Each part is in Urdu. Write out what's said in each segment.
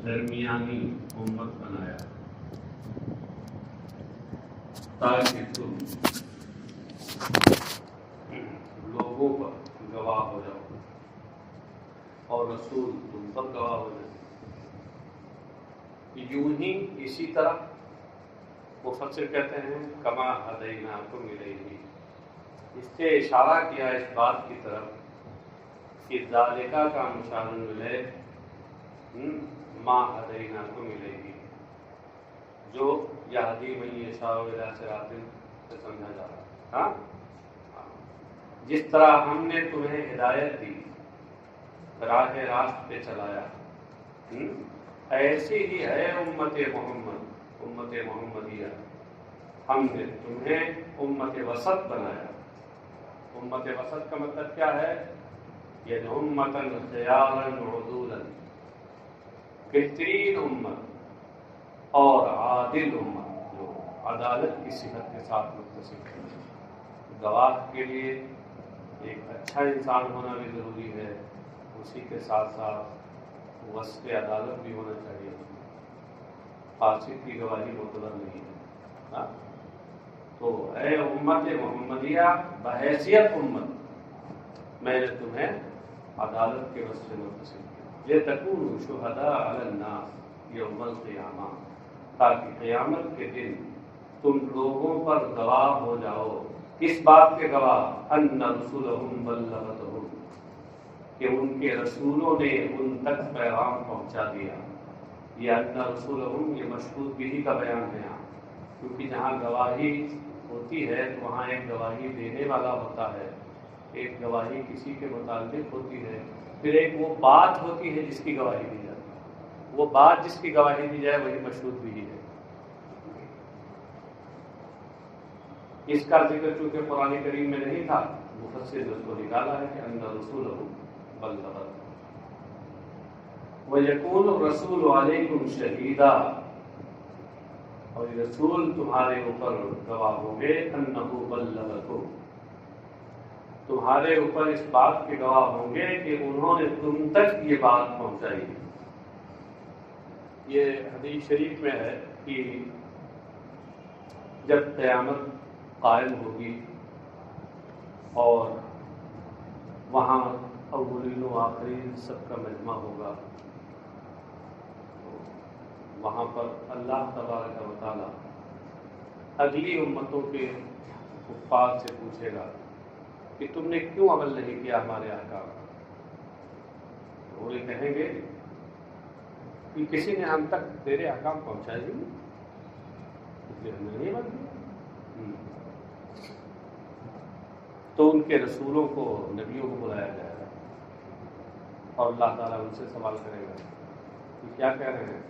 درمیانی امت بنایا تاکہ تم لوگوں پر گواہ ہو جاؤ اور رسول تم پر گواہ ہو جائے۔ یوں ہی اسی طرح مفسر کہتے ہیں کما ہدیناکم الیہ، اس سے اشارہ کیا اس بات کی طرف کہ ذالکہ کا مشار ملے ما ہدیناکم الیہ، جو یہدی من یشاء الی صراط سے سمجھا جا رہا ہے۔ ہاں، جس طرح ہم نے تمہیں ہدایت دی، راہ راست پہ چلایا، ایسی ہی ہے امت محمد، امت محمدیہ۔ ہم نے تمہیں امت وسط بنایا۔ امت وسط کا مطلب کیا ہے؟ یہ امتاً خیاراً عدولاً، بہترین امت اور عادل امت، جو عدالت کی صفت کے ساتھ متصف ہے۔ گواہ کے لیے ایک اچھا انسان ہونا بھی ضروری ہے، اسی کے ساتھ ساتھ وصف عدالت بھی ہونا چاہیے۔ فاسق کی گواہی معتبر نہیں ہے۔ تو اے امت محمدیہ بحیثیت امت، میں نے تمہیں عدالت کے وصف سے متصل کیا، لتکونوا شہداء علی الناس یوم القیامہ، تاکہ قیامت کے دن تم لوگوں پر گواہ ہو جاؤ۔ کس بات کے گواہ؟ ان رسولہم بلغتہم، کہ ان کے رسولوں نے ان تک پیغام پہنچا دیا۔ یہ ان رسولہم، یہ مشہود بھی کا بیان ہے یہاں، کیونکہ جہاں گواہی ہوتی ہے تو وہاں ایک گواہی دینے والا ہوتا ہے، ایک گواہی کسی کے متعلق ہوتی ہے، پھر ایک وہ بات ہوتی ہے جس کی گواہی دی جاتی ہے۔ وہ بات جس کی گواہی دی جائے وہی مشہود بھی ہے۔ اس کا ذکر چونکہ قرآن کریم میں نہیں تھا، مفسر نے اس کو نکالا ہے کہ ان رسولہم بلغتہم وَيَكُونُ الرَّسُولُ عَلَيْكُمْ شَهِيدًا، اور یہ رسول تمہارے اوپر گواہ ہوں گے، انہ بلغکم، تمہارے اوپر اس بات کے گواہ ہوں گے کہ انہوں نے تم تک یہ بات پہنچائی۔ یہ حدیث شریف میں ہے کہ جب قیامت قائم ہوگی اور وہاں اولین و آخرین سب کا مجمع ہوگا، وہاں پر اللہ تبارک و تعالیٰ اگلی امتوں کے کفار سے پوچھے گا کہ تم نے کیوں عمل نہیں کیا ہمارے احکام پر؟ وہ یہ کہیں گے کہ کسی نے ہم تک تیرے احکام پہنچائے ہی نہیں، اس لیے ہم نے نہیں عمل کیا۔ تو ان کے رسولوں کو، نبیوں کو بلایا جائے گا اور اللہ تعالیٰ ان سے سوال کرے گا کہ کیا کہہ رہے ہیں،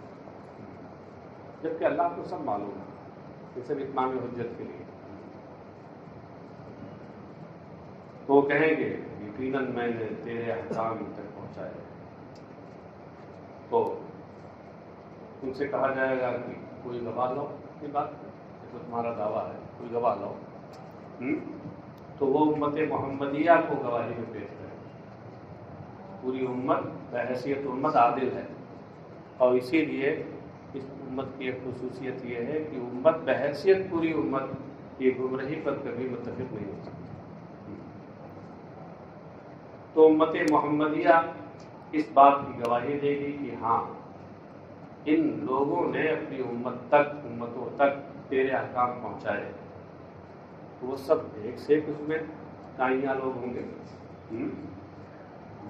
جبکہ اللہ کو سب معلوم ہے، یہ سب اتمام حجت کے لیے۔ تو وہ کہیں گے یقیناً میں نے تیرے احکام تک پہنچائے۔ تو ان سے کہا جائے گا کہ کوئی گواہ لاؤ، یہ بات تو تمہارا دعویٰ ہے، کوئی گواہ لاؤ۔ تو وہ امت محمدیہ کو گواہی میں پیش کرے۔ پوری امت بحیثیت امت عادل ہے، اور اسی لیے اس امت کی ایک خصوصیت یہ ہے کہ امت بحیثیت پوری امت یہ گمراہی پر کبھی متفق نہیں ہو سکتی۔ تو امت محمدیہ اس بات کی گواہی دے گی کہ ہاں، ان لوگوں نے اپنی امتوں تک تیرے احکام پہنچائے۔ وہ سب ایک سے ایک اس میں دائیاں لوگ ہوں گے،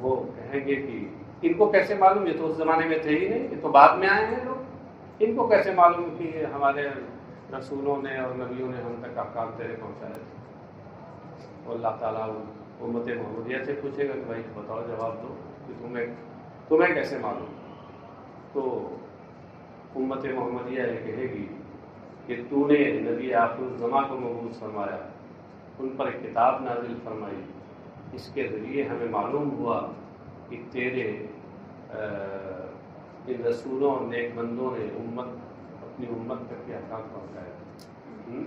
وہ کہیں گے کہ ان کو کیسے معلوم، یہ تو اس زمانے میں تھے ہی نہیں، یہ تو بعد میں آئے ہیں لوگ، ان کو کیسے معلوم کہ ہمارے رسولوں نے اور نبیوں نے ہم تک احکام تیرے پہنچائے تھے؟ تو اللہ تعالیٰ امت محمدیہ سے پوچھے گا کہ بھائی بتاؤ، جواب دو کہ تمہیں کیسے معلوم؟ تو امت محمدیہ یہ کہے گی کہ تو نے نبی آخر الزماں کو مبعوث فرمایا، ان پر ایک کتاب نازل فرمائی، اس کے ذریعے ہمیں معلوم ہوا کہ تیرے ان رسولوں اور نیک بندوں نے اپنی امت تک کے احکام پہنچائے۔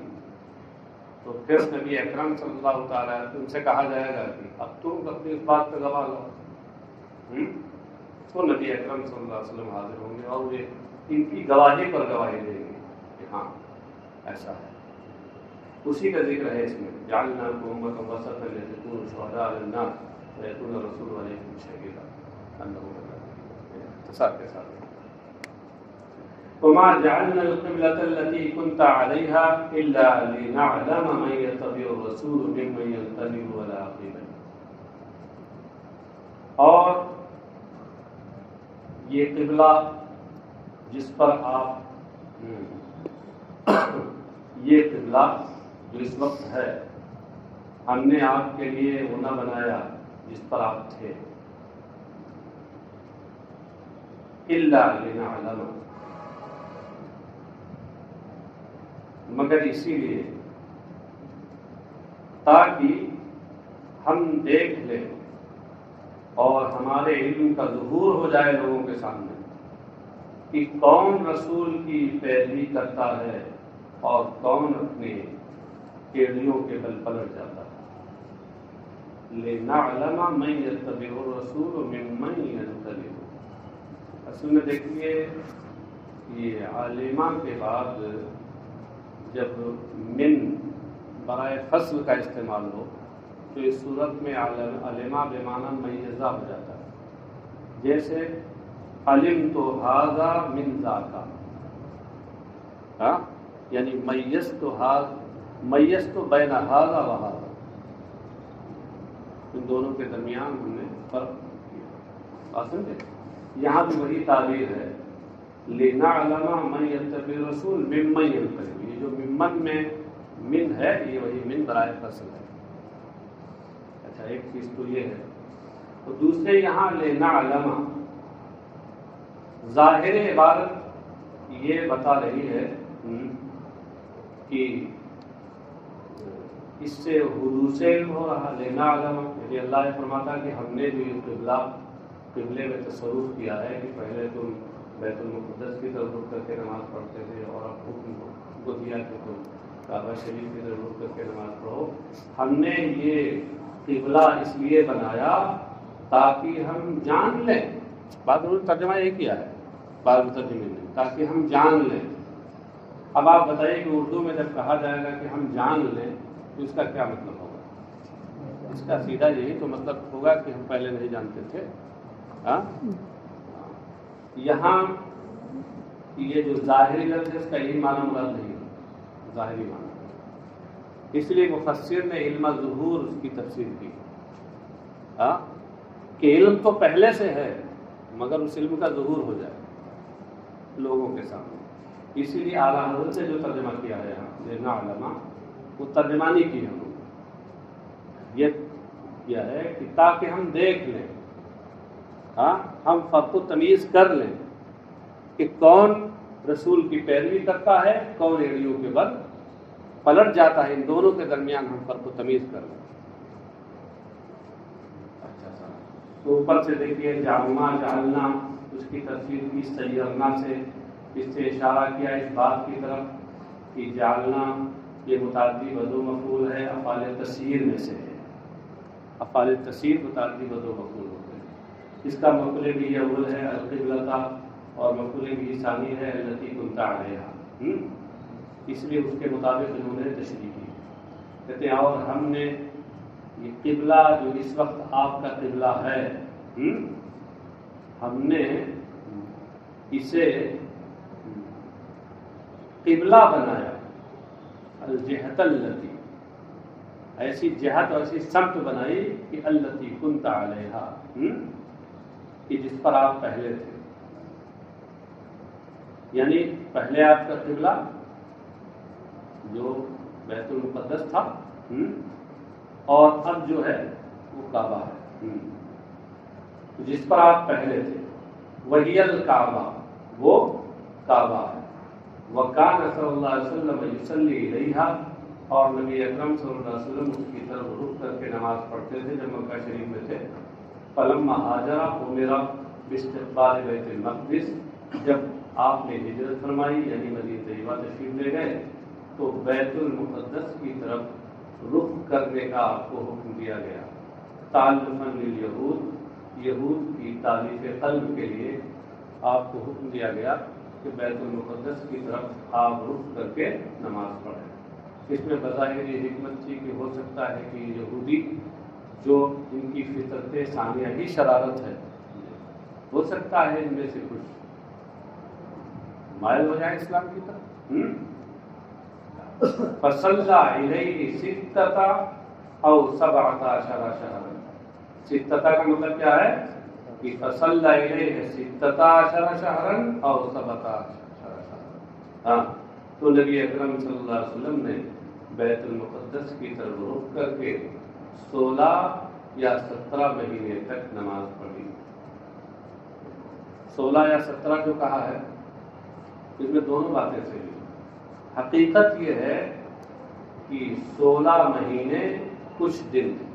تو پھر نبی اکرم صلی اللہ تعالیٰ ان سے کہا جائے گا کہ اب تم اپنی اس بات پہ گواہ لاؤ۔ تو نبی اکرم صلی اللہ علیہ وسلم حاضر ہوں گے اور وہ ان کی گواہی پر گواہی دیں گے کہ ہاں ایسا ہے. اسی کا ذکر ہے اس میں جعلناکم امۃ وسطا لتکونوا شہداء علی الناس ویکون الرسول علیکم شہیدا. اختصار کے ساتھ وما جعلنا القبلة التي كنت عليها إلا لنعلم من يتبع الرسول ممن ينقلب على عقبيه. اور یہ قبلہ جس پر آپ یہ قبلہ جو اس وقت ہے ہم نے آپ کے لیے وہ نہ بنایا جس پر آپ تھے الا لنعلم مگر اسی لیے تاکہ ہم دیکھ لیں اور ہمارے علم کا ظہور ہو جائے لوگوں کے سامنے کہ کون رسول کی پیروی کرتا ہے اور کون اپنے ایڑیوں کے بل پلٹ جاتا ہے. لنعلم من یتبع الرسول ممن ینقلب. اصل میں دیکھیے یہ عالمہ کے بعد جب من برائے فصل کا استعمال ہو تو اس صورت میں علمہ بے معنی میزہ ہو جاتا ہے. جیسے علم تو ھذا من ذاکا، ہاں یعنی میز تو بین ھذا و ھذا، ان دونوں کے درمیان ہم نے فرق کیا. سمجھے؟ یہاں بھی وہی تعبیر ہے لنعلم من یتبع الرسول ممن ینقلب. یہ جو ممن میں من ہے یہ وہی من برائے فصل ہے. اچھا ایک چیز تو یہ ہے. تو دوسرے یہاں لنعلم ظاہر عبارت یہ بتا رہی ہے کہ اس سے حدوث علم ہو رہا. لنعلم یعنی اللہ نے فرماتا کہ ہم نے جو قبلے میں تصرف کیا ہے کہ پہلے تم بیت المقدس کی طرف رخ کر کے نماز پڑھتے تھے اور اب حکم کو دیا کہ تم کعبہ شریف کی طرف رخ کر کے نماز پڑھو. ہم نے یہ قبلہ اس لیے بنایا تاکہ ہم جان لیں. بعض نے ترجمہ یہ کیا ہے، بعض ترجمے نے تاکہ ہم جان لیں. اب آپ بتائیے کہ اردو میں جب کہا جائے گا کہ ہم جان لیں تو اس کا کیا مطلب ہوگا؟ اس کا سیدھا یہی تو مطلب ہوگا کہ ہم پہلے نہیں جانتے تھے. یہاں یہ جو ظاہری لفظ ہے اس کا یہی معنی مراد نہیں ہے، ظاہری معنی. اس لیے مفسر نے علم ظہور اس کی تفسیر کی کہ علم تو پہلے سے ہے مگر اس علم کا ظہور ہو جائے لوگوں کے سامنے. اسی لیے اعلیٰ حضرت سے جو ترجمہ کیا ہے لنعلم وہ ترجمانی کی ہم یہ کیا ہے کہ تاکہ ہم دیکھ لیں، ہم فرق و تمیز کر لیں کہ کون رسول کی پیروی کرتا ہے کون ایڑیوں کے بل پلٹ جاتا ہے. ان دونوں کے درمیان ہم فرق و تمیز کر لیں. اچھا تو اوپر سے دیکھیے جعلنا اس کی تفسیر کی سیرنا سے اس سے اشارہ کیا اس بات کی طرف کہ جعلنا یہ متعدی وضو مفعول ہے، افعال تسیر میں سے ہے. افعال تسیر متعدی وضو مفعول ہوتے ہیں. اس کا مفعول بھی اول ہے القبلۃ اور مفعول بھی ثانی ہے التی کنت علیہا. اس لیے اس کے مطابق انہوں نے تشریح کی. کہتے ہیں اور ہم نے یہ قبلہ جو اس وقت آپ کا قبلہ ہے ہم نے اسے قبلہ بنایا الجہت التی، ایسی جہت اور ایسی سمت بنائی کہ التی کنت علیہا کہ جس پر آپ پہلے تھے. یعنی پہلے آپ کا قبلہ جو بیت المقدس تھا اور اب جو ہے وہ کعبہ ہے جس پر آپ پہلے تھے. وہی الکعبہ وہ کعبہ ہے. وکان صلی اللہ علیہ وسلم یصلی الیہا اور نبی اکرم صلی اللہ علیہ وسلم اس کی طرف رخ کر کے نماز پڑھتے تھے جب مکہ شریف میں تھے. فلما ہاجر امر باستقبال بیت المقدس، جب آپ نے ہجرت فرمائی یعنی مدینہ طیبہ تشریف لے گئے تو بیت المقدس کی طرف رخ کرنے کا آپ کو حکم دیا گیا. تعلقاً للیہود، یہود کی تالیف قلب کے لیے آپ کو حکم دیا گیا کہ بیت المقدس کی طرف آپ رخ کر کے نماز پڑھیں۔ اس میں بظاہر یہ حکمت تھی کہ ہو سکتا ہے کہ یہودی جو ان کی فطرت ثانیہ ہی شرارت ہے، ہو سکتا ہے ان میں سے کچھ مائل ہو جائے اسلام کی طرف۔ فصلى إليه ستة أو 17 شهرا۔ ستة کا مطلب کیا ہے کہ فصلى إليه 16 شهرا أو 17 شهرا۔ تو نبی اکرم صلی اللہ علیہ وسلم نے بیت المقدس کی طرف رخ کر کے 16 یا 17 مہینے تک نماز پڑھی۔ 16 یا 17 جو کہا ہے اس میں دونوں باتیں صحیح۔ حقیقت یہ ہے کہ 16 مہینے کچھ دن تھے،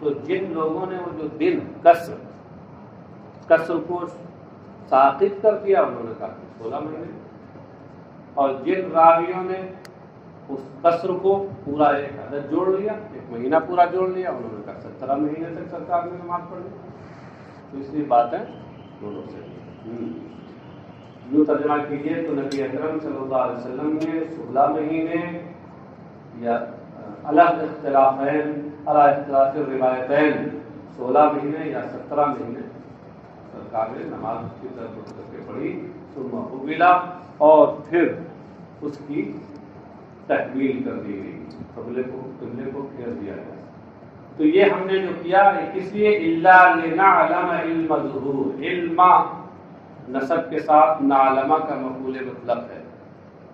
تو جن لوگوں نے وہ جو دن کسر کو ساقط کر دیا انہوں نے کہا 16 مہینے، اور جن راویوں نے اس کسر کو پورا ایک عدد جوڑ لیا، ایک مہینہ پورا جوڑ لیا، انہوں نے کہا 17 مہینے تک سرکار نے نماز پڑھ لی۔ تو اس لیے باتیں دونوں سے یوں ترجمہ کیجیے تو نبی اکرم صلی اللہ علیہ وسلم نے 16 مہینے یا الگ اختلافین علی اختلاف روایتین 16 مہینے یا 17 مہینے سرکار نے نماز کی طرف رخ کر کے پڑھی، ثم قبلا، اور پھر اس کی تکمیل کر دی گئی، قبلے کو پھیر دیا گیا۔ تو یہ ہم نے جو کیا اس لیے الا لنعلم علم الظہور، علم نسب کے ساتھ نعلمہ کا مفعول مطلق ہے،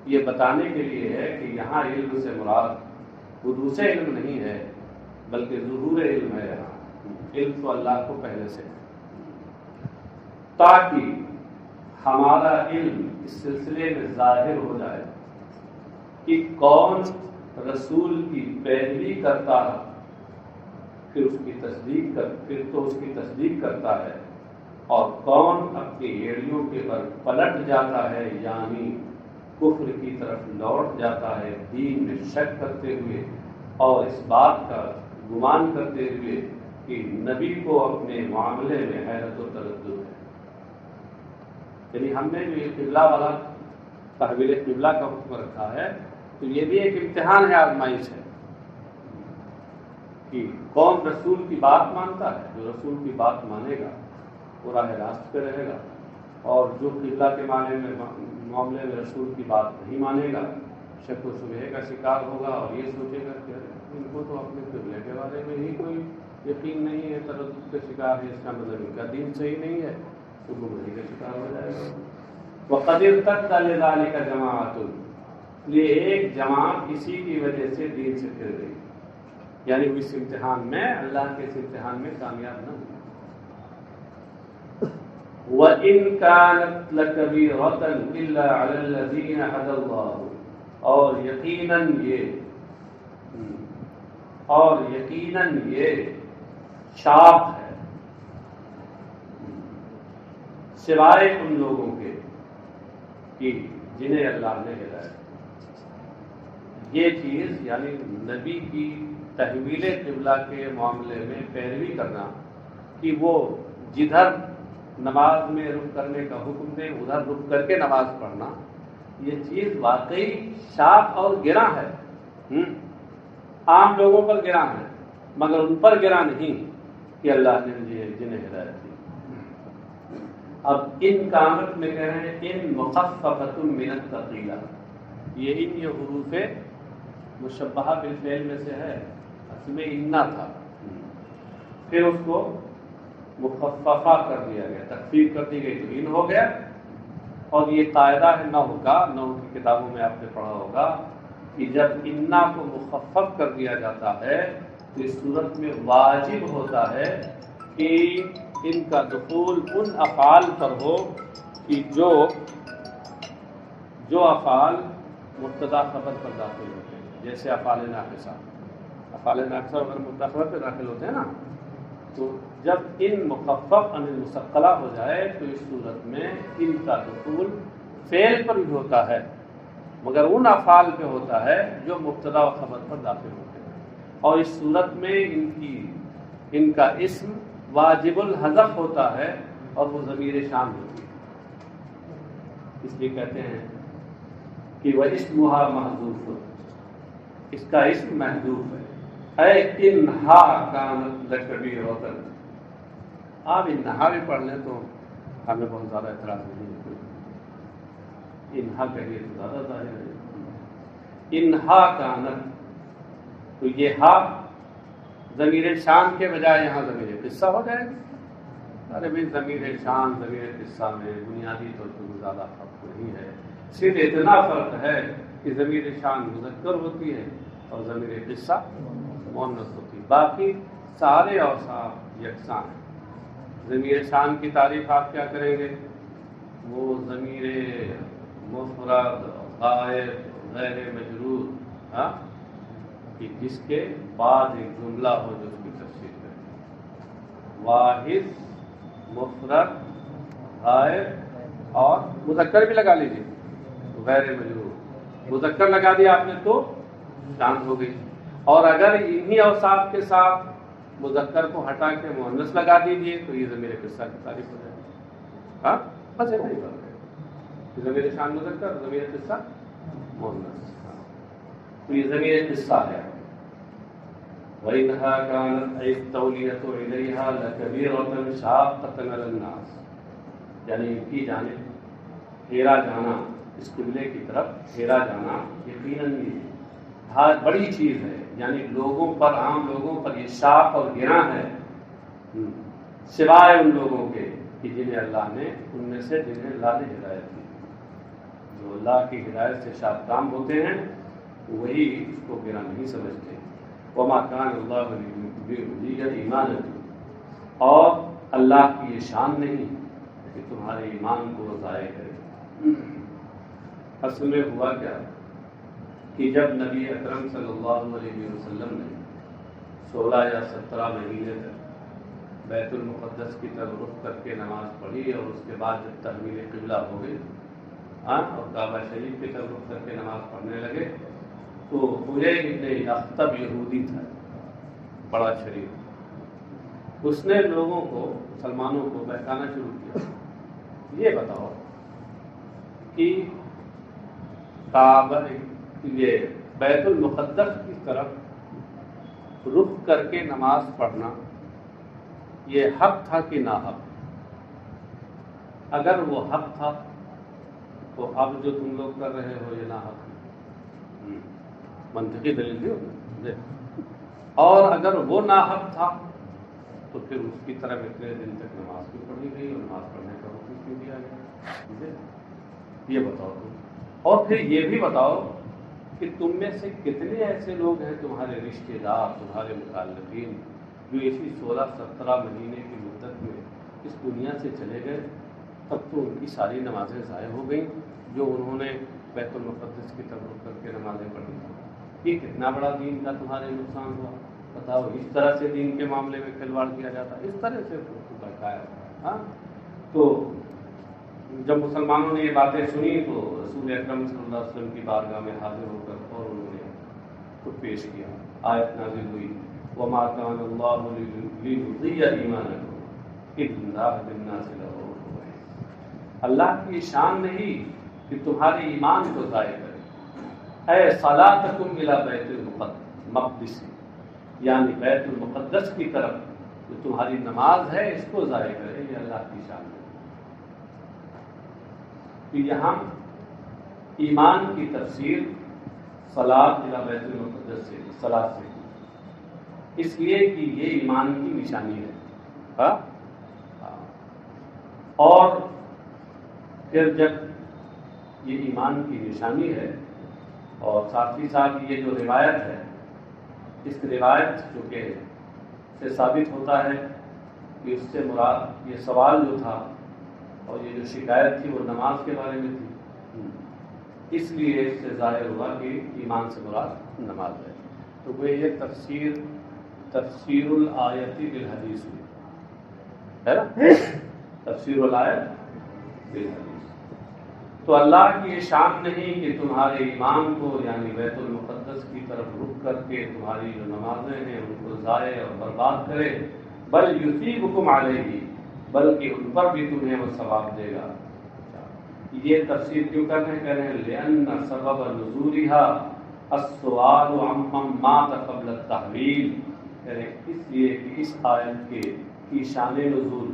یہ بتانے کے لیے ہے کہ یہاں علم سے مراد حدوث علم نہیں ہے بلکہ ظہور علم ہے۔ یہاں علم تو اللہ کو پہلے سے، تاکہ ہمارا علم اس سلسلے میں ظاہر ہو جائے کہ کون رسول کی پیروی کرتا ہے پھر اس کی تصدیق کرتا ہے، اور کون اپنی ایڑیوں کے پر پلٹ جاتا ہے، یعنی کفر کی طرف لوٹ جاتا ہے دین میں شک کرتے ہوئے اور اس بات کا گمان کرتے ہوئے کہ نبی کو اپنے معاملے میں حیرت و تردد ہے۔ یعنی ہم نے جو یہ قبلہ والا تحویل قبلہ کا حکم رکھا ہے تو یہ بھی ایک امتحان ہے، آزمائش ہے کہ کون رسول کی بات مانتا ہے۔ جو رسول کی بات مانے گا وہ راہ راست پہ رہے گا، اور جو قبلہ کے معاملے میں رسول کی بات نہیں مانے گا شک و شبہے کا شکار ہوگا اور یہ سوچے گا کہ ان کو تو اپنے قبلے کے بارے میں ہی کوئی یقین نہیں ہے، تردد کا شکار ہے، اس کا مطلب ان کا دین صحیح نہیں ہے، تو گمراہی کا شکار ہو جائے گا۔ وَقَدْ ارْتَدَّ لِذَلِكَ جَمَاعَةٌ، یہ ایک جماعت اسی کی وجہ سے دین سے پھر گئی، یعنی وہ اس امتحان میں اللہ کے اس امتحان میں کامیاب نہ ہوئی۔ وَإِن كَانَتْ لَكَبِيرَةً إِلَّا عَلَى الَّذِينَ هَدَى اللَّهُ، اور یقیناً یہ شاق ہے سوائے ان لوگوں کے کہ جنہیں اللہ نے ہدایت۔ یہ چیز یعنی نبی کی تحویل قبلہ کے معاملے میں پیروی کرنا کہ وہ جدھر نماز میں رخ کرنے کا حکم دے ادھر رخ کر کے نماز پڑھنا، یہ چیز واقعی شاق اور گراں ہے، عام لوگوں پر گراں ہے مگر ان پر گراں نہیں کہ اللہ نے جنہیں ہدایت دی۔ اب ان کامت میں کہہ رہے ہیں ان مخففۃ من الثقیلہ، یہ حروف مشبہہ بالفعل میں سے ہے، اصل میں انا تھا، پھر اس کو مخففہ کر دیا گیا، تخفیف کر دی گئی تو ان ہو گیا۔ اور یہ قاعدہ ہے نحو کا، نحو کی کتابوں میں آپ نے پڑھا ہوگا کہ جب انا کو مخفف کر دیا جاتا ہے تو اس صورت میں واجب ہوتا ہے کہ ان کا دخول ان افعال پر ہو کہ جو افعال مبتدا خبر پر داخل ہوتے ہیں، جیسے افعال ناقصہ اگر مبتدا خبر پہ داخل ہوتے ہیں نا، تو جب ان مخفف عن المثقلہ ہو جائے تو اس صورت میں ان کا دخول فعل پر بھی ہوتا ہے مگر ان افعال پہ ہوتا ہے جو مبتدا و خبر پر داخل ہوتے ہیں، اور اس صورت میں ان کی ان کا اسم واجب الحذف ہوتا ہے اور وہ ضمیر شان ہوتی ہے، اس لیے کہتے ہیں کہ وہ اسمھا محذوف، اس کا اسم محذوف ہے۔ اے انہا کانت لکبیرۃ، آپ انہا بھی پڑھ لیں تو ہمیں بہت زیادہ اعتراض نہیں ہے، انہا کہیے تو زیادہ ظاہر ہے۔ انہا کانت، تو یہ ہا ضمیر شان کے بجائے یہاں ضمیر قصہ ہو جائے گی۔ ارے بھائی ضمیر شان ضمیر قصہ میں بنیادی طور پر زیادہ فرق نہیں ہے، صرف اتنا فرق ہے کہ ضمیر شان مذکر ہوتی ہے اور ضمیر قصہ مؤنث ہوتی ہے، باقی سارے اوصاف یکساں ہیں۔ ضمیر شان کی تعریف آپ کیا کریں گے؟ وہ ضمیر مفرد غائب غیر مجرور، کہ جس کے بعد ایک جملہ ہو جو اس کی تفسیر کرے، واحد مفرد غائب اور مذکر بھی لگا لیجیے، غیر مجرور مذکر لگا دیا آپ نے تو شان ہو گئی، اور اگر انہی اوصاف کے ساتھ مذکر کو ہٹا کے مؤنث لگا دیجیے تو یہ ضمیر قصہ کی تعریف ہو جائے گی۔ بس اتنا ہی فرق ہے، ضمیر شان مذکر، ضمیر قصہ مؤنث، تو یہ ضمیر قصہ ہے۔ وَإِنْهَا كَانَتْ التَّوْلِيَةُ إِلَيْهَا لَكَبِيرَةً شَاقَّةً عَلَى النَّاسِ، یعنی ان کی جانب پھیرا جانا، اس قبلے کی طرف پھیرا جانا یقیناً بڑی چیز ہے، یعنی لوگوں پر، عام لوگوں پر یہ شاق اور گراں ہے، سوائے ان لوگوں کے کہ جنہیں اللہ نے، ان میں سے جنہیں اللہ نے ہدایت دی، جو اللہ کی ہدایت سے شادکام ہوتے ہیں وہی اس کو گراں نہیں سمجھتے۔ وما کان اللہ لیضیع ایمانکم، اور اللہ کی یہ شان نہیں کہ تمہارے ایمان کو ضائع کرے۔ اصل میں ہوا کیا کہ جب نبی اکرم صلی اللہ علیہ وسلم نے 16 یا 17 مہینے تک بیت المقدس کی طرف رخ کر کے نماز پڑھی، اور اس کے بعد جب تحویل قبلہ ہو گئی اور کعبہ شریف کی طرف رخ کر کے نماز پڑھنے لگے، تو حجیج ابن اخطب یہودی تھا، بڑا شریف، اس نے لوگوں کو، مسلمانوں کو بہکانا شروع کیا، یہ بتاؤ کہ کعبہ، یہ بیت المقدس کی طرف رخ کر کے نماز پڑھنا یہ حق تھا کہ ناحق؟ اگر وہ حق تھا تو اب جو تم لوگ کر رہے ہو یہ ناحق ہے، منطقی دلیل دی ہوگی، اور اگر وہ ناحق تھا تو پھر اس کی طرف اتنے دن تک نماز بھی پڑھی گئی اور نماز پڑھنے کا حکم کیوں دیا گیا؟ یہ بتاؤ تم، اور پھر یہ بھی بتاؤ کہ تم میں سے کتنے ایسے لوگ ہیں، تمہارے رشتے دار، تمہارے متعلقین، جو اسی 16-17 مہینے کی مدت میں اس دنیا سے چلے گئے، تب تو ان کی ساری نمازیں ضائع ہو گئیں جو انہوں نے بیت المقدس کی طرف رخ کر کے نمازیں پڑھی۔ یہ کتنا بڑا دین کا تمہارے نقصان ہوا، بتاؤ۔ اس طرح سے دین کے معاملے میں کھلواڑ کیا جاتا، اس طرح سے بہکایا۔ تو جب مسلمانوں نے یہ باتیں سنی تو رسول اکرم صلی اللہ علیہ وسلم کی بارگاہ میں حاضر ہو کر اور انہوں نے خود پیش کیا، آیت نازل ہوئی، وما كان الله ليضيع ایمانکم ان اللہ بالناس لرؤوف رحیم۔ اللہ کی شان نہیں کہ تمہارے ایمان کو ضائع کرے۔ اے صلاتکم الی بیت المقدس، یعنی بیت المقدس کی طرف جو تمہاری نماز ہے اس کو ضائع کرے، یہ اللہ کی شان ہے۔ تو یہاں ایمان کی تفسیر صلاۃ الی بیت المقدس سے، صلاۃ سے، اس لیے کہ یہ ایمان کی نشانی ہے۔ اور پھر جب یہ ایمان کی نشانی ہے اور ساتھ ہی ساتھ یہ جو روایت ہے، اس روایت جو کہ سے ثابت ہوتا ہے کہ اس سے مراد یہ سوال جو تھا اور یہ جو شکایت تھی وہ نماز کے بارے میں تھی، اس لیے اس سے ظاہر ہوا کہ ایمان سے مراد نماز ہے۔ تو وہ یہ تفسیر الآیت بالحدیث ہے نا، تفسیر الآیت بالحدیث۔ تو اللہ کی یہ شان نہیں کہ تمہارے ایمان کو یعنی بیت المقدس کی طرف رخ کر کے تمہاری جو نمازیں ہیں ان کو ضائع اور برباد کرے، بل یصیبکم علیہ، بلکہ ان پر بھی تمہیں وہ ثواب دے گا۔ یہ تفسیر کیوں کر رہے ہیں؟ لأن سبب نزولها السؤال عمن مات قبل التحویل، یعنی اس لیے کہ اس آیت کی شان نزول،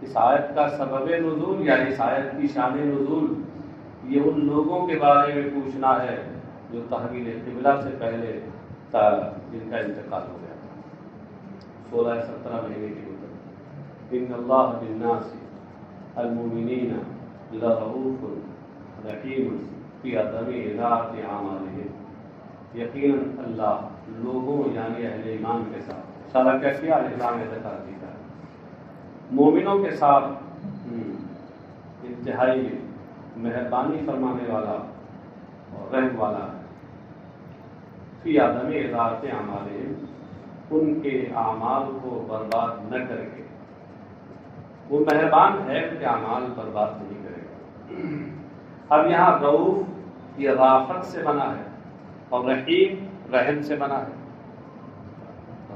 اس آیت کا سبب نزول یا اس آیت کی شان نزول یہ ان لوگوں کے بارے میں پوچھنا ہے جو تحویل قبلہ سے پہلے جن کا انتقال ہو گیا 16-17 مہینے کی مدت۔ ان اللہ بالناس المؤمنین لرؤوف رحیم فی عدم اضاعت اعمالہم، یقیناً اللہ لوگوں یعنی اہل ایمان کے ساتھ سارا کیا کیا الزام ذکر کیا مومنوں کے ساتھ انتہائی مہربانی فرمانے والا اور رحم والا ہے۔ فی عدم اضاعت اعمالہم، ان کے اعمال کو برباد نہ کر کے، وہ مہربان ہے کہ اعمال برباد نہیں کرے گا۔ اب یہاں رؤوف یہ رافت سے بنا ہے اور رحیم رحم سے بنا ہے،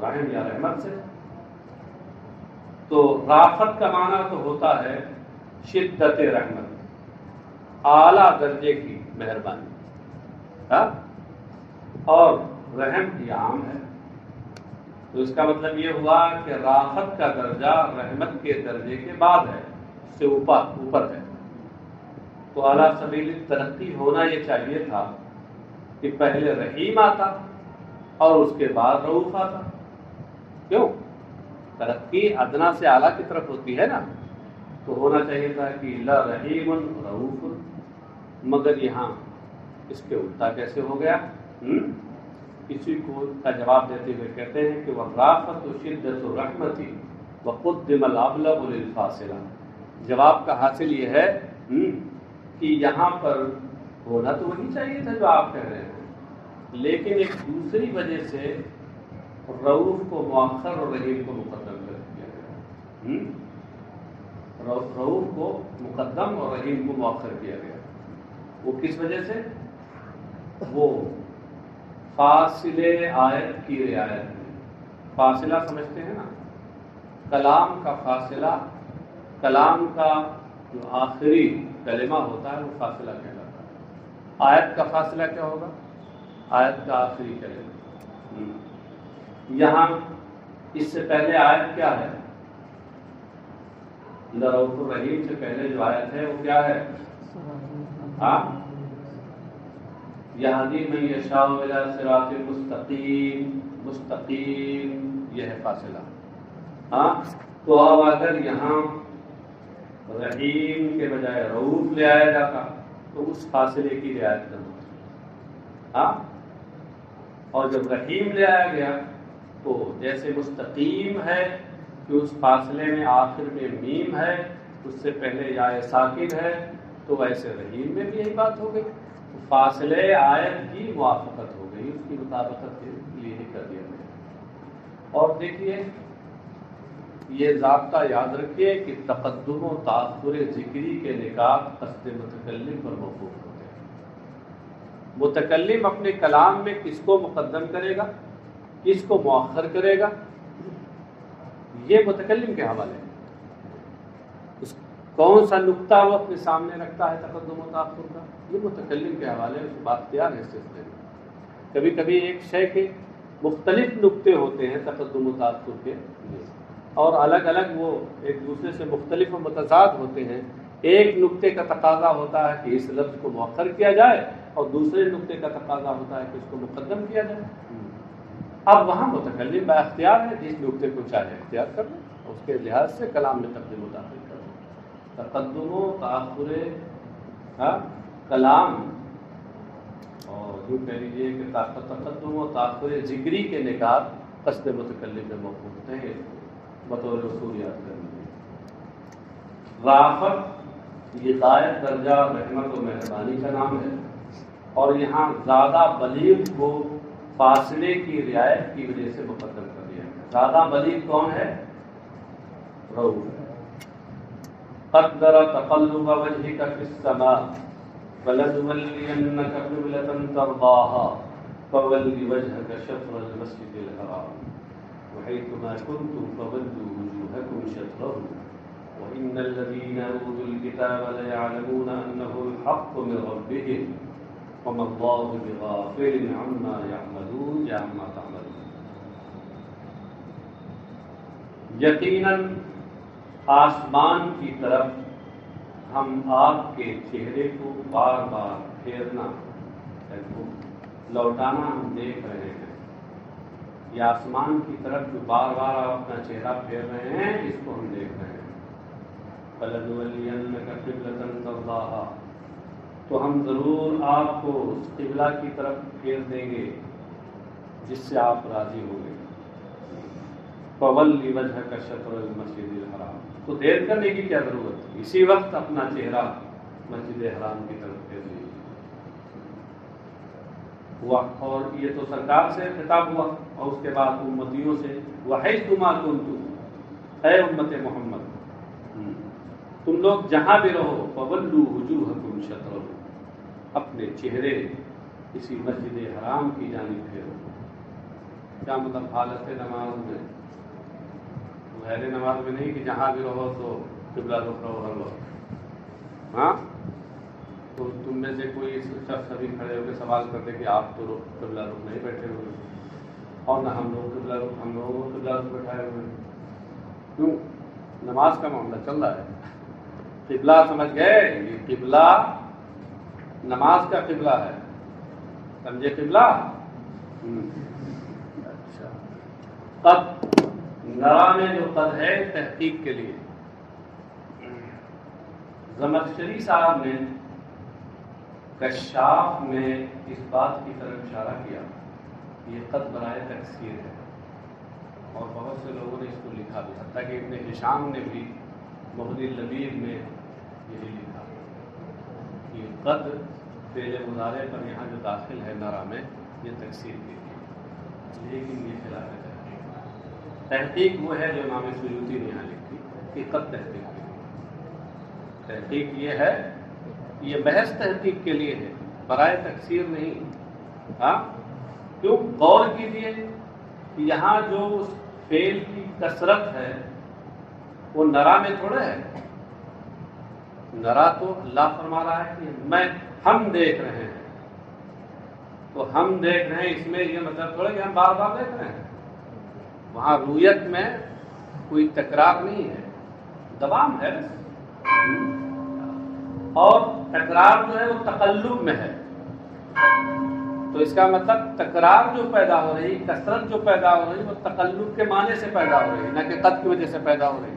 رحم یا رحمت سے۔ تو رافت کا معنی تو ہوتا ہے شدت رحمت، اعلیٰ درجے کی مہربانی، اور رحم یہ عام ہے۔ تو اس کا مطلب یہ ہوا کہ رافت کا درجہ رحمت کے درجے کے بعد ہے، اس سے اوپر ہے۔ تو اعلیٰ سبیل ترقی ہونا یہ چاہیے تھا کہ پہلے رحیم آتا اور اس کے بعد رؤوف آتا۔ کیوں؟ ترقی ادنا سے اعلیٰ کی طرف ہوتی ہے نا، تو ہونا چاہیے تھا کہ لا رحیم رؤوف، مگر یہاں اس کے الٹا کیسے ہو گیا؟ اسی کو کا جواب دیتے ہوئے کہتے ہیں کہ والرافت شدت الرحمت وقدم الابلغ للفاصلہ۔ جواب کا حاصل یہ ہے کہ یہاں پر ہونا تو وہی چاہیے تھا جو آپ کہہ رہے ہیں، لیکن ایک دوسری وجہ سے رؤوف کو مؤخر اور رحیم کو مقدم کر دیا گیا۔ رؤوف کو مقدم اور رحیم کو مؤخر کیا گیا۔ وہ کس وجہ سے؟ وہ فاصلے آیت کی رعایت میں۔ فاصلہ سمجھتے ہیں نا، کلام کا فاصلہ، کلام کا جو آخری کلمہ ہوتا ہے وہ فاصلہ کہلاتا ہے۔ آیت کا فاصلہ کیا ہوگا؟ آیت کا آخری کلمہ۔ یہاں اس سے پہلے آیت کیا ہے؟ لرؤوف الرحیم سے پہلے جو آیت ہے وہ کیا ہے؟ یہدی من یشاء الی صراط مستقیم، مستقیم یہ ہے فاصلہ۔ تو اب اگر یہاں رحیم کے بجائے رؤوف لے آیا جاتا تو اس فاصلے کی رعایت نہ ہوتی۔ اور جب رحیم لے آیا گیا تو جیسے مستقیم ہے کہ اس فاصلے میں آخر میں میم ہے، اس سے پہلے یا ساکن ہے، تو ویسے رحیم میں بھی یہی بات ہو گئی، فاصلے آیت کی موافقت ہو گئی، اس کی مطابقت کے لیے ہی کر دیا گیا۔ اور دیکھیے یہ ضابطہ یاد رکھیے کہ تقدم و تاخر ذکری کے نکات قصد متکلم پر موقوف ہوتے ہیں۔ متکلم اپنے کلام میں کس کو مقدم کرے گا، کس کو مؤخر کرے گا، یہ متکلم کے حوالے ہے۔ کون سا نقطہ وہ اپنے سامنے رکھتا ہے تقدم و تاخر کا، یہ متکلم کے حوالے اس بات اختیار ہے اس سلسلے میں۔ کبھی کبھی ایک شے کے مختلف نقطے ہوتے ہیں تقدم و تاخر کے، اور الگ الگ وہ ایک دوسرے سے مختلف و متضاد ہوتے ہیں۔ ایک نقطے کا تقاضا ہوتا ہے کہ اس لفظ کو مؤخر کیا جائے، اور دوسرے نقطے کا تقاضا ہوتا ہے کہ اس کو مقدم کیا جائے۔ اب وہاں متکلم با اختیار ہے، جس نقطے کو چاہے اختیار کر لیں، اس کے لحاظ سے کلام میں تقدیم و تاخیر کر لیں۔ تقدم و تاخر کلام، اور یوں کہہ لیجیے کہ تقدم و تاخر ذکری کے نکات قصد متکلم میں موجود ہیں، بطور رسول یاد کر لیجیے۔ رافت یہ غایت درجہ رحمت و مہربانی کا نام ہے، اور یہاں زیادہ بلیغ کو فاصلے کی رعایت کی وجہ سے مقدم کر دیا ہے۔ زیادہ بلیغ کون ہے؟ رؤوف ہے۔ قدر تقلب وجهك في السماء فَلَنُوَلِّيَنَّكَ قِبْلَةً تَرْضَاهَا فَوَلِّ وَجْهَكَ شَطْرَ الْمَسْجِدِ الْحَرَامِ وَحَيْثُمَا كُنتُمْ فَوَلُّوا وُجُوهَكُمْ شَطْرَهُ وَإِنَّ الَّذِينَ أُوتُوا الْكِتَابَ لَيَعْلَمُونَ أَنَّهُ الْحَقُّ مِنْ رَبِّهِمْ وَمَا اللَّهُ بِغَافِلٍ عَمَّا يَعْمَلُونَ یا عَمَّا تَعْمَلُونَ۔ یقیناً آسمان کی طرف ہم آپ کے چہرے کو بار بار پھیرنا لوٹانا ہم دیکھ رہے ہیں۔ یہ آسمان کی طرف جو بار بار آپ اپنا چہرہ پھیر رہے ہیں اس کو ہم دیکھ رہے ہیں۔ فَلَنُوَلِّيَنَّكَ قِبْلَةً تَرْضَاهَا، تو ہم ضرور آپ کو اس قبلہ کی طرف پھیر دیں گے جس سے آپ راضی ہوں گے۔ فَوَلِّ وَجْهَكَ شَطْرَ الْمَسْجِدِ الْحَرَامِ، تو دیر کرنے کی کیا ضرورت ہے، اسی وقت اپنا چہرہ مسجد حرام کی طرف پھیر دیجیے۔ ہوا، اور یہ تو سرکار سے خطاب ہوا، اور اس کے بعد امتیوں سے، وَحَيْثُمَا كُنتُمْ، اے امت محمد تم لوگ جہاں بھی رہو، فَوَلُّوا وُجُوهَكُمْ شَطْرَهُ، اپنے چہرے اسی مسجد حرام کی جانب پھیرو۔ کیا مطلب حالت نماز میں، غیر نماز میں نہیں کہ جہاں بھی رہو تو قبلہ رخ رہو ہر وقت۔ ہاں، تو تم میں سے کوئی شخص ابھی کھڑے ہو کے سوال کرتے کہ آپ تو قبلہ رخ نہیں بیٹھے ہوئے، اور نہ ہم لوگ قبلہ رخ، ہم لوگوں کو قبلہ رخ بیٹھائے ہوئے، کیوں؟ نماز کا معاملہ چل رہا ہے۔ قبلہ سمجھ گئے، یہ قبلہ نماز کا قبلہ ہے، سمجھے قبلہ؟ اچھا، قد نرا میں جو قد ہے تحقیق کے لیے، زمخشری صاحب نے کشاف میں اس بات کی طرف اشارہ کیا، یہ قد برائے تکثیر ہے، اور بہت سے لوگوں نے اس کو لکھا بھی، حتیٰ کہ ابن ہشام نے بھی مغنی اللبیب میں یہی لکھا کہ قد فعل مضارع پر یہاں جو داخل ہے نرا میں، یہ تکثیر کے لیے، لیکن یہ خلاف تحقیق وہ ہے جو امام سیوطی نے یہاں لکھی کہ قد تحقیق کے لیے، تحقیق یہ ہے، یہ محض تحقیق کے لیے ہے، برائے تکثیر نہیں۔ ہاں، کیوں؟ غور کیجیے کہ یہاں جو فعل کی کثرت ہے وہ نرا میں تھوڑا ہے، نرا تو اللہ فرما رہا ہے کہ ہم دیکھ رہے ہیں، تو ہم دیکھ رہے ہیں، اس میں یہ مطلب تھوڑا کہ ہم بار بار دیکھ رہے ہیں، وہاں رویت میں کوئی تکرار نہیں ہے، دوام ہے، اور تکرار جو ہے وہ تقلب میں ہے، تو اس کا مطلب تکرار جو پیدا ہو رہی، کثرت جو پیدا ہو رہی، وہ تقلب کے معنی سے پیدا ہو رہی، نہ کہ قد کی وجہ سے پیدا ہو رہی۔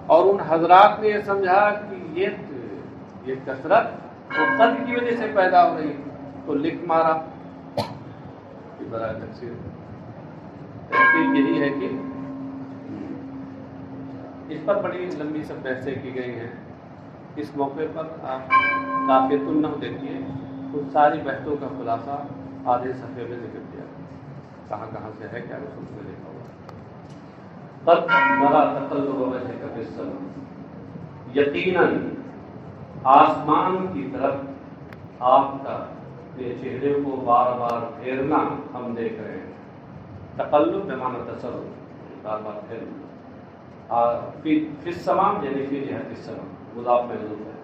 اور ان حضرات نے یہ سمجھا کہ یہ کثرت وہ قد کی وجہ سے پیدا ہو رہی، تو لکھ مارا کہ برائے تکثیر۔ تحقیق یہی ہے کہ اس پر بڑی لمبی سب بحثیں کی گئی ہیں، اس موقع پر آپ کافیۃ النحو دیکھیے، ان ساری بحثوں کا خلاصہ آدھے صفحے میں ذکر کیا، کہاں سے ہے کیا اس میں لکھا ہوا۔ قد نرا تقلب وجهك في السماء، یقیناً آسمان کی طرف آپ کا چہرے کو بار بار پھیرنا ہم دیکھ رہے ہیں۔ تقلب بمعنی تصرف، بار بار پھیرنا، فی السماء یعنی فی جہت السماء، مضاف محذوف ہے،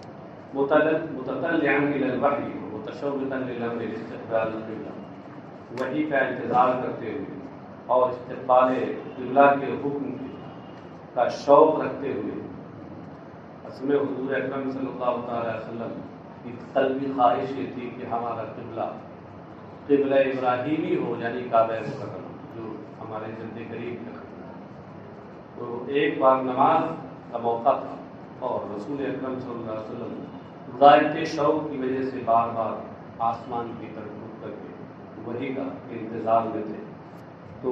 متطلعا الی الوحی متشوقا للامر استقبال القبلہ، وحی کا انتظار کرتے ہوئے اور استقبال قبلہ کے حکم کا شوق رکھتے ہوئے۔ اصل میں حضور اکرم صلی اللہ تعالی وسلم کی قلبی خواہش یہ تھی کہ ہمارا قبلہ ابراہیمی ہو، یعنی کعبہ مکرمہ جو ہمارے جد کریم کا قبلہ ہے۔ تو ایک بار نماز کا موقع تھا اور رسول اکرم صلی اللہ علیہ وسلم غایت شوق کی وجہ سے بار بار آسمان کی طرف رخ کر کے وحی کا انتظار میں تھے، تو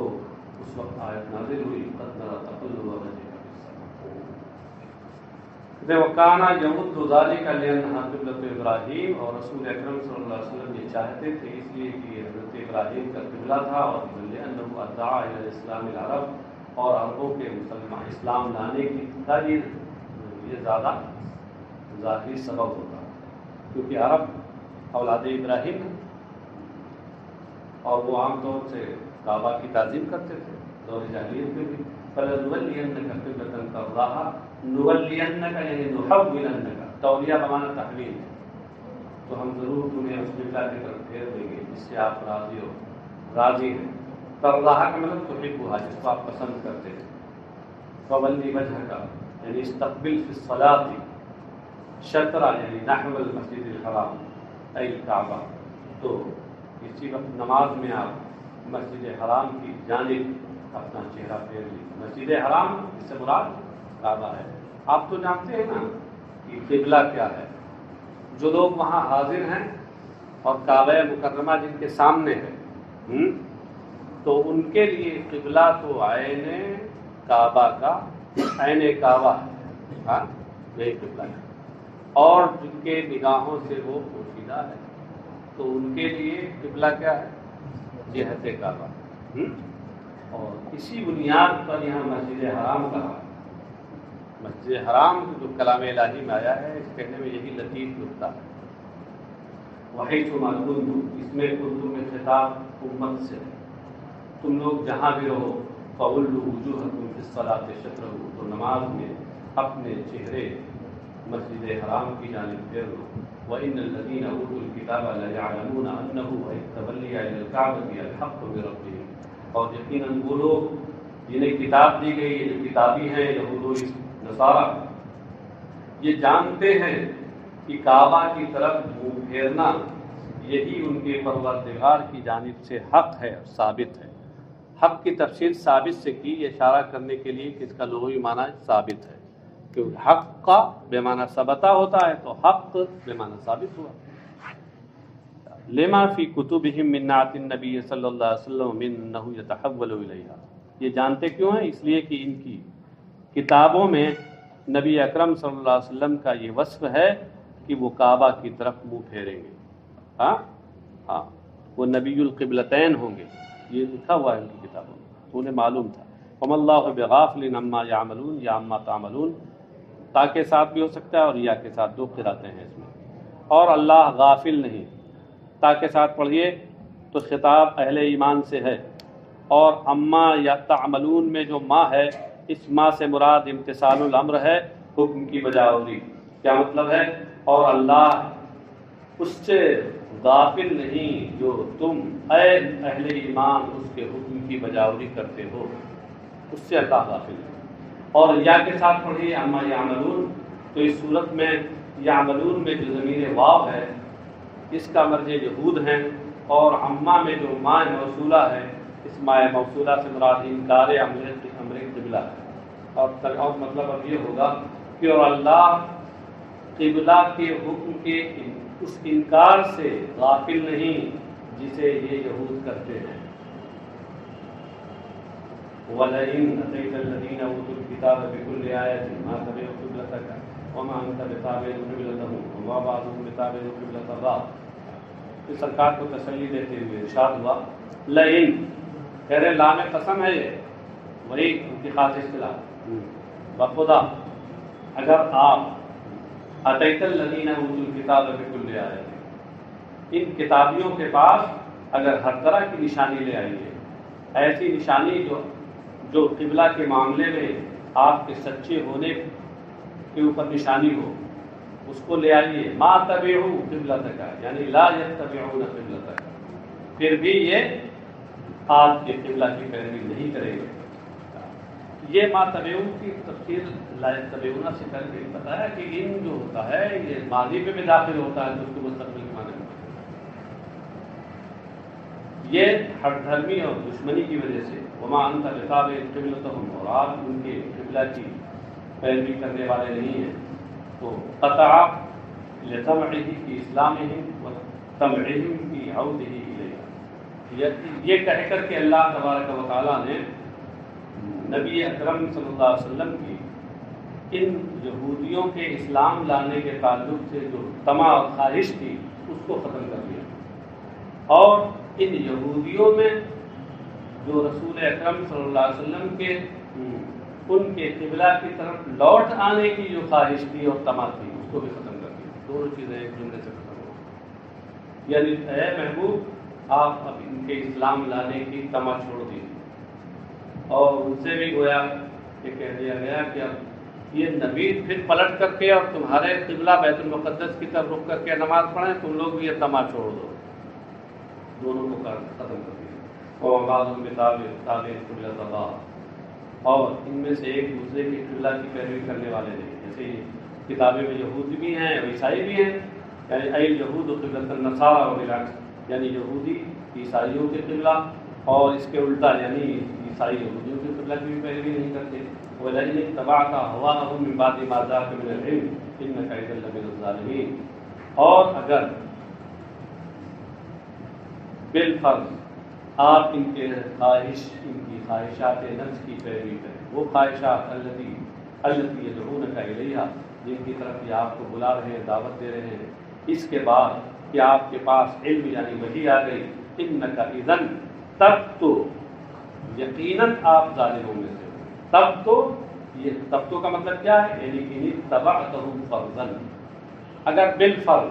اس وقت آیت نازل ہوئی، قد نرا تقلب وجهك في السماء، وکانا یمد ذلك لانها قبلۃ ابراہیم، اور رسول اکرم صلی اللہ علیہ وسلم یہ چاہتے تھے اس لیے کہ یہ حضرت ابراہیم کا قبلہ تھا، اور لانه ادعى الى الاسلام العرب، اور عربوں کے مسلمان اسلام لانے کی یہ زیادہ ظاہری سبب ہوتا ہے۔ کیونکہ عرب اولاد ابراہیم ہیں اور وہ عام طور سے کعبہ کی تعظیم کرتے تھے دور جاہلیت میں بھی. فَلَنُوَلِّيَنَّكَ قِبْلَةً تَرْضَاهَا نُوَلِّيَنَّكَ یعنی نُحَوِّلَنَّكَ تولیہ بمعنی تحویل, تو ہم ضرور تمہیں اس قبلہ کی طرف پھیر دیں گے جس سے آپ راضی ہو, راضی ہیں. ترضاها کا مطلب تحبها جس کو آپ پسند کرتے ہیں. فَوَلِّ وَجْهَكَ یعنی استقبل فی الصلاة شطرا یعنی نحو المسجد الحرام ای الکعبہ, تو اسی وقت نماز میں آپ مسجد حرام کی جانب اپنا چہرہ پھیر لی. مسجد حرام اس سے مراد کعبہ ہے. آپ تو جانتے ہیں نا کہ قبلہ کیا ہے. جو لوگ وہاں حاضر ہیں اور کعبہ مکرمہ جن کے سامنے ہے تو ان کے لیے قبلہ تو عین کعبہ کا عین کعبہ ہے, ہاں یہی قبلہ ہے. اور جن کے نگاہوں سے وہ پوشیدہ ہے تو ان کے لیے قبلہ کیا ہے, جہت کعبہ. اور اسی بنیاد پر یہاں مسجد حرام کہا. مسجد حرام جو کلام الہی میں آیا ہے اس کہنے میں یہی لطیف نکتہ ہے. وحیث ما کنتم, اس میں کنتم میں خطاب امت سے ہے. تم لوگ جہاں بھی رہو فولوا وجوہکم فی الصلاۃ شطرہ, تو نماز میں اپنے چہرے مسجد حرام کی جانب پھیر لو. وَإِنَّ الَّذِينَ أُوتُوا الْكِتَابَ لَيَعْلَمُونَ أَنَّهُ التَّوَلِّيَ إِلَى الْكَعْبَةِ الْحَقُّ بِرَبِّهِمْ, اور یقیناً وہ لوگ جنہیں کتاب دی گئی ہے, جو کتابی ہیں یہود و نصارہ, یہ جانتے ہیں کہ کعبہ کی طرف منہ پھیرنا یہی ان کے پروردگار کی جانب سے حق ہے, ثابت ہے. حق کی تفسیر ثابت سے کی, یہ اشارہ کرنے کے لیے کہ اس کا لغوی معنی ثابت ہے. کیونکہ حق کا بے معنی ثبتا ہوتا ہے تو حق بے معنی ثابت ہوا. لما فی کتبہم من نعت النبی صلی اللہ علیہ وسلم من انہ یتحول الیہا, یہ جانتے کیوں ہیں, اس لیے کہ ان کی کتابوں میں نبی اکرم صلی اللہ علیہ وسلم کا یہ وصف ہے کہ وہ کعبہ کی طرف منہ پھیریں گے. ہاں وہ نبی القبلتین ہوں گے, یہ لکھا ہوا ہے ان کی کتابوں میں, انہیں معلوم تھا. وَمَا اللَّهُ بِغَافِلٍ عَمَّا يَعْمَلُونَ یا عَمَّا تَعْمَلُونَ, تا کے ساتھ بھی ہو سکتا ہے اور یا کے ساتھ, دو قراتیں ہیں اس میں. اور اللہ غافل نہیں, تا کے ساتھ پڑھیے تو خطاب اہل ایمان سے ہے. اور اما یا تعملون میں جو ما ہے, اس ما سے مراد امتثال الامر ہے, حکم کی بجاوری. کیا مطلب ہے؟ اور اللہ اس سے غافل نہیں جو تم اے اہل ایمان اس کے حکم کی بجاوری کرتے ہو, اس سے اللہ غافل ہے. اور یا کے ساتھ پڑھیے اما یعملون, تو اس صورت میں یعملون میں جو ضمیر واو ہے اس کا مرجع یہود ہیں, اور اما میں جو ماء موصولہ ہے اس ماء موصولہ سے مراد انکار امر قبلہ ہے. اور مطلب اب یہ ہوگا کہ اور اللہ قبلہ کے حکم کے اس انکار سے غافل نہیں جسے یہ یہود کرتے ہیں. وَلَئِنْ أَتَيْتَ الَّذِينَ أُوتُوا الْكِتَابَ بِكُلِّ آيَةٍ مَا تَبِعُوا قِبْلَتَكَ وَمَا أَنْتَ بِتَابِعٍ قِبْلَتَهُمْ وَمَا بَعْضُهُمْ بِتَابِعٍ قِبْلَةَ بَعْضٍ. اس سرکار کو تسلی دیتے ہوئے ارشاد ہوا لئن, کہہ رہے لام قسم ہے, یہ وہی ان کی خاص اصطلاح بخدا, اگر آپ اتیت الذین اوتوا الکتاب بکل آیۃ, ان کتابیوں کے پاس اگر ہر طرح کی نشانی لے آئیے, ایسی نشانی جو قبلہ کے معاملے میں آپ کے سچے ہونے کے اوپر نشانی ہو, اس کو لے آئیے. ما تبعوا قبلتک یعنی لا یتبعون قبلتک, پھر بھی یہ آپ کے قبلہ کی پیروی نہیں کریں گے. یہ ما تبعون کی تفسیر لا یتبعون سے کر کے بتایا کہ ان جو ہوتا ہے یہ ماضی میں بھی داخل ہوتا ہے تو اس کو مستقبل کے معنی میں یہ ہر دھرمی اور دشمنی کی وجہ سے وما انت بتابع قبلتهم, اور آپ ان کے قبلہ کی پیروی کرنے والے نہیں ہیں, تو قطع لطمعه فی اسلامهم وطمعهم فی عودہ الیہ. یہ کہہ کر کے اللہ تبارک و تعالیٰ نے نبی اکرم صلی اللہ علیہ وسلم کی ان یہودیوں کے اسلام لانے کے تعلق سے جو طمع اور خواہش تھی اس کو ختم کر دیا, اور ان یہودیوں میں جو رسول اکرم صلی اللہ علیہ وسلم کے ان کے قبلہ کی طرف لوٹ آنے کی جو خواہش تھی اور طمع تھی اس کو بھی ختم کر دیا. دونوں چیزیں ایک جملے سے ختم. یعنی اے محبوب آپ اب ان کے اسلام لانے کی تما چھوڑ دیجیے. اور ان سے بھی گویا کہ کہہ دیا گیا کہ اب یہ نبی پھر پلٹ کر کے اور تمہارے قبلہ بیت المقدس کی طرف رخ کر کے نماز پڑھیں، تم لوگ بھی یہ تما چھوڑ دو. دونوں کو ختم کر دیا. اور بعض قبلہ، اور ان میں سے ایک دوسرے کی قبلہ کی پیروی کرنے والے نہیں. جیسے کتابیں میں یہودی بھی ہیں اور عیسائی بھی ہیں، یعنی یہود قبلۃ النصارى و بالعکس، یعنی یہودی عیسائیوں کے قبلہ، اور اس کے الٹا یعنی عیسائی یہودیوں کے قبلہ کی بھی پیروی نہیں کرتے. وَلَئِنِ اتَّبَعْتَ أَهْوَاءَهُم مِّن بَعْدِ مَا جَاءَكَ مِنَ الْعِلْمِ إِنَّكَ إِذًا لَّمِنَ الظَّالِمِينَ. اور اگر بالفرض آپ ان کے ان کی خواہشات نفس کی پیروی کریں، وہ خواہشات التي يدعونك الیہا، جن کی طرف یہ آپ کو بلا رہے ہیں، دعوت دے رہے ہیں، اس کے بعد کہ آپ کے پاس علم یعنی وحی آ گئی، انک اذن، تب تو یقیناً آپ ظالموں میں سے. تب تو، یہ تب تو کا مطلب کیا ہے؟ یعنی کہ اتبعتہم فرضا، اگر بالفرض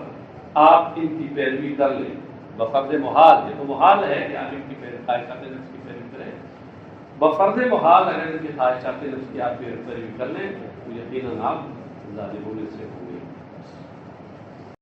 آپ ان کی پیروی کر لیں، بفرض محال، یہ تو محال ہے کہ آپ ان کی خواہشات نفس کی پیروی کریں. بفرض محال اگر ان کی خواہشات نفس کی آپ پیروی کر لیں تو یقیناً آپ ظالموں میں سے ہوں گے.